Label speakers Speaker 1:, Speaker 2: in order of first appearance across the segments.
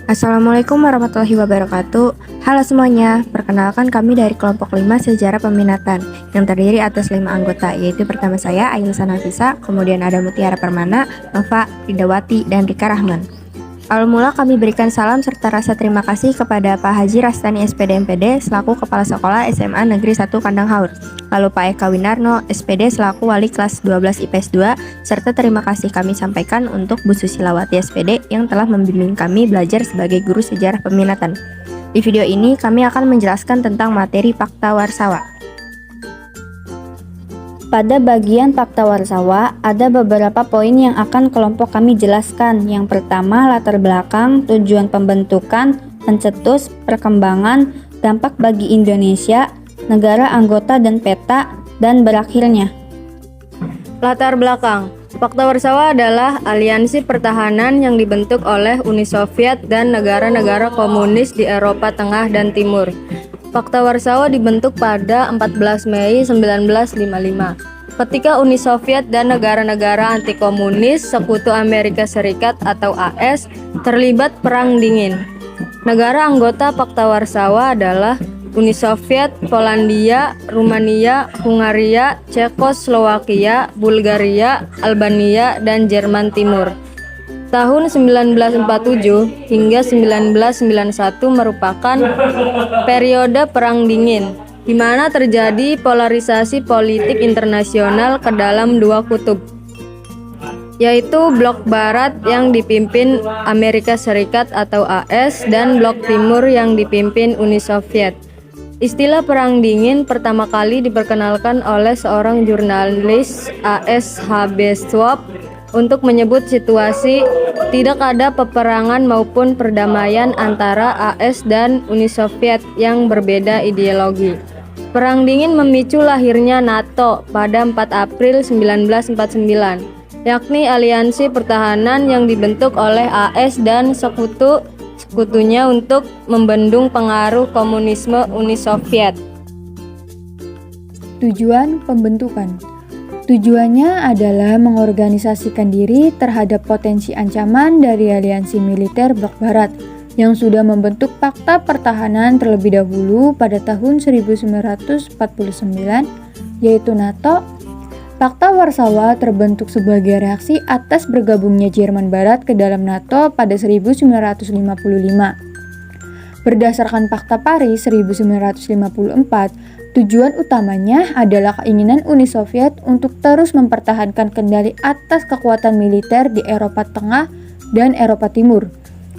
Speaker 1: Assalamualaikum warahmatullahi wabarakatuh. Halo semuanya, perkenalkan kami dari kelompok 5 Sejarah Peminatan yang terdiri atas 5 anggota, yaitu pertama saya Ainisa Nafisa, kemudian ada Mutiara Permana, Nova, Ridawati, dan Rika Rahman. Awal mula kami berikan salam serta rasa terima kasih kepada Pak Haji Rastani SPD MPD selaku Kepala Sekolah SMA Negeri 1 Kandang Haur, lalu Pak Eka Winarno SPD selaku Wali Kelas 12 IPS 2, serta terima kasih kami sampaikan untuk Bu Susilawati SPD yang telah membimbing kami belajar sebagai guru sejarah peminatan. Di video ini kami akan menjelaskan tentang materi Fakta Warsawa.
Speaker 2: Pada bagian Fakta Warsawa, ada beberapa poin yang akan kelompok kami jelaskan. Yang pertama, latar belakang, tujuan pembentukan, pencetus, perkembangan, dampak bagi Indonesia, negara anggota dan peta, dan berakhirnya.
Speaker 3: Latar belakang. Fakta Warsawa adalah aliansi pertahanan yang dibentuk oleh Uni Soviet dan negara-negara komunis di Eropa Tengah dan Timur. Fakta Warsawa dibentuk pada 14 Mei 1955 ketika Uni Soviet dan negara-negara anti-komunis Sekutu Amerika Serikat atau AS terlibat Perang Dingin. Negara anggota Fakta Warsawa adalah Uni Soviet, Polandia, Rumania, Hungaria, Cekoslowakia, Bulgaria, Albania, dan Jerman Timur. Tahun 1947 hingga 1991 merupakan periode Perang Dingin, di mana terjadi polarisasi politik internasional ke dalam dua kutub, yaitu Blok Barat yang dipimpin Amerika Serikat atau AS dan Blok Timur yang dipimpin Uni Soviet. Istilah Perang Dingin pertama kali diperkenalkan oleh seorang jurnalis AS H.B. Schwab untuk menyebut situasi tidak ada peperangan maupun perdamaian antara AS dan Uni Soviet yang berbeda ideologi. Perang Dingin memicu lahirnya NATO pada 4 April 1949, yakni aliansi pertahanan yang dibentuk oleh AS dan sekutunya untuk membendung pengaruh komunisme Uni Soviet.
Speaker 4: Tujuan pembentukan. Tujuannya adalah mengorganisasikan diri terhadap potensi ancaman dari aliansi militer Blok Barat yang sudah membentuk Fakta Pertahanan terlebih dahulu pada tahun 1949, yaitu NATO. Fakta Warsawa terbentuk sebagai reaksi atas bergabungnya Jerman Barat ke dalam NATO pada 1955. Berdasarkan Fakta Paris 1954, tujuan utamanya adalah keinginan Uni Soviet untuk terus mempertahankan kendali atas kekuatan militer di Eropa Tengah dan Eropa Timur.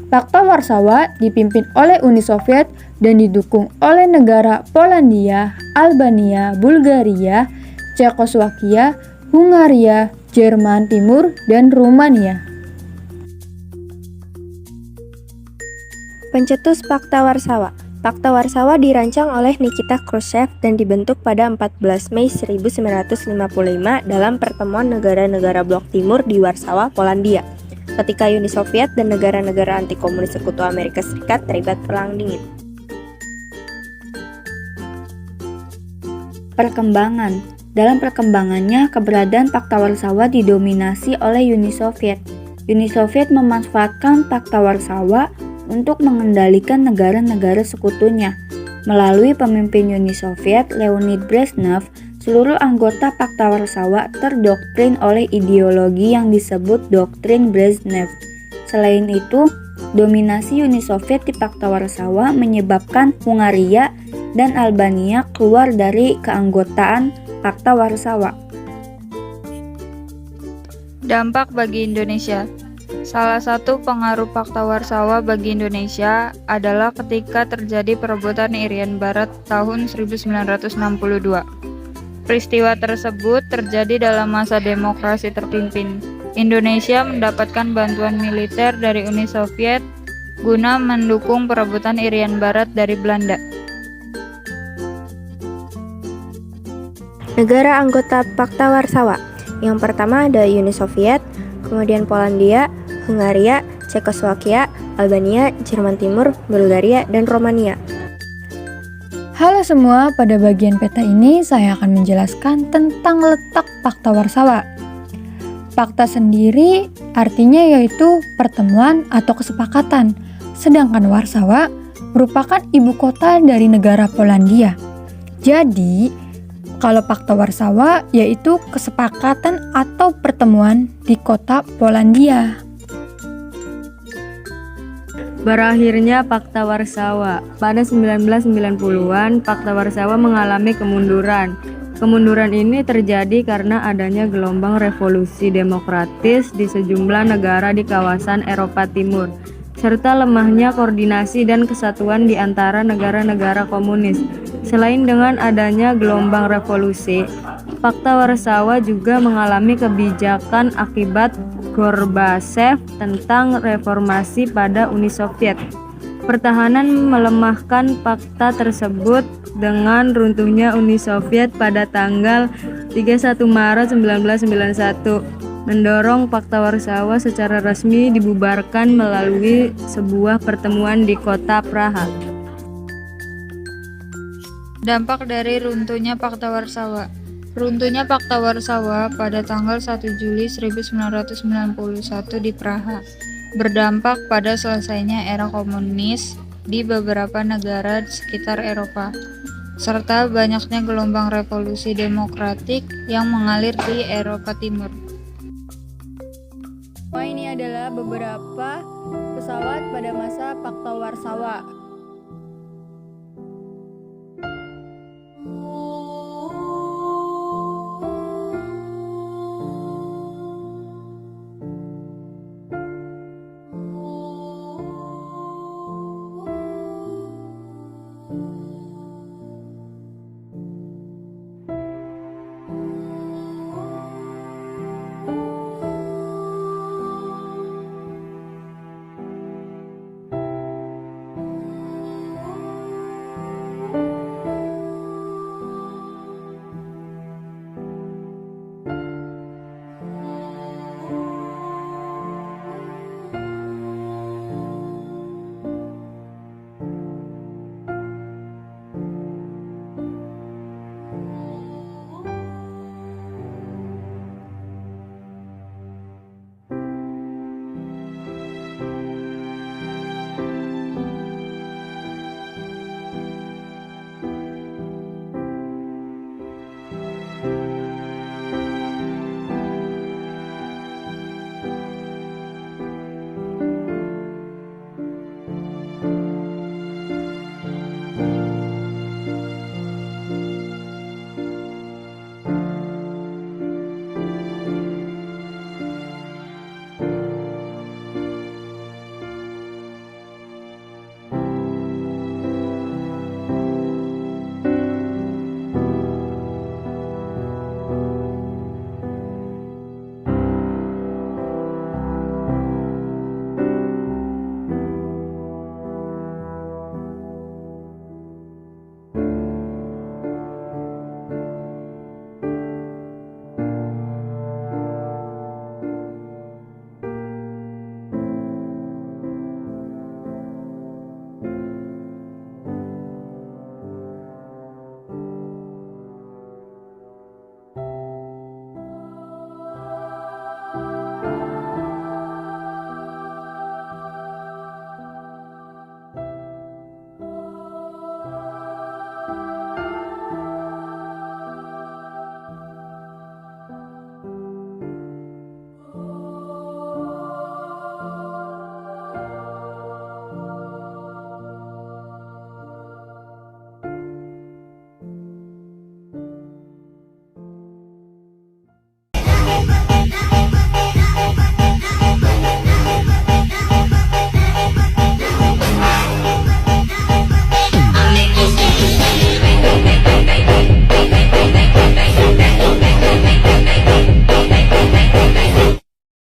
Speaker 4: Fakta Warsawa dipimpin oleh Uni Soviet dan didukung oleh negara Polandia, Albania, Bulgaria, Cekoslowakia, Hungaria, Jerman Timur, dan Rumania.
Speaker 1: Pencetus Fakta Warsawa. Fakta Warsawa dirancang oleh Nikita Khrushchev dan dibentuk pada 14 Mei 1955 dalam pertemuan negara-negara Blok Timur di Warsawa, Polandia, ketika Uni Soviet dan negara-negara anti-komunis Sekutu Amerika Serikat terlibat Perang Dingin.
Speaker 2: Perkembangan. Dalam perkembangannya, keberadaan Fakta Warsawa didominasi oleh Uni Soviet. Uni Soviet memanfaatkan Fakta Warsawa untuk mengendalikan negara-negara sekutunya. Melalui pemimpin Uni Soviet, Leonid Brezhnev, seluruh anggota Fakta Warsawa terdoktrin oleh ideologi yang disebut doktrin Brezhnev. Selain itu, dominasi Uni Soviet di Fakta Warsawa menyebabkan Hungaria dan Albania keluar dari keanggotaan Fakta Warsawa.
Speaker 5: Dampak bagi Indonesia. Salah satu pengaruh Fakta Warsawa bagi Indonesia adalah ketika terjadi perebutan Irian Barat tahun 1962. Peristiwa tersebut terjadi dalam masa demokrasi terpimpin. Indonesia mendapatkan bantuan militer dari Uni Soviet guna mendukung perebutan Irian Barat dari Belanda.
Speaker 1: Negara anggota Fakta Warsawa. Yang pertama ada Uni Soviet, kemudian Polandia, Hungaria, Cekoslowakia, Albania, Jerman Timur, Bulgaria, dan Romania.
Speaker 4: Halo semua, pada bagian peta ini saya akan menjelaskan tentang letak Fakta Warsawa. Fakta sendiri artinya yaitu pertemuan atau kesepakatan. sedangkan Warsawa merupakan ibu kota dari negara Polandia. Jadi, kalau Pakta Warsawa yaitu kesepakatan atau pertemuan di kota Polandia.
Speaker 3: Berakhirnya Pakta Warsawa. Pada 1990-an, Pakta Warsawa mengalami kemunduran. Kemunduran ini terjadi karena adanya gelombang revolusi demokratis di sejumlah negara di kawasan Eropa Timur, serta lemahnya koordinasi dan kesatuan di antara negara-negara komunis. Selain dengan adanya gelombang revolusi, Pakta Warsawa juga mengalami kebijakan akibat Gorbachev tentang reformasi pada Uni Soviet. Pertahanan melemahkan fakta tersebut dengan runtuhnya Uni Soviet pada tanggal 31 Maret 1991, mendorong Pakta Warsawa secara resmi dibubarkan melalui sebuah pertemuan di kota Praha.
Speaker 5: Dampak dari runtuhnya Pakta Warsawa. Runtuhnya Pakta Warsawa pada tanggal 1 Juli 1991 di Praha berdampak pada selesainya era komunis di beberapa negara di sekitar Eropa, serta banyaknya gelombang revolusi demokratik yang mengalir di Eropa Timur.
Speaker 2: Ini adalah beberapa pesawat pada masa Pakta Warsawa.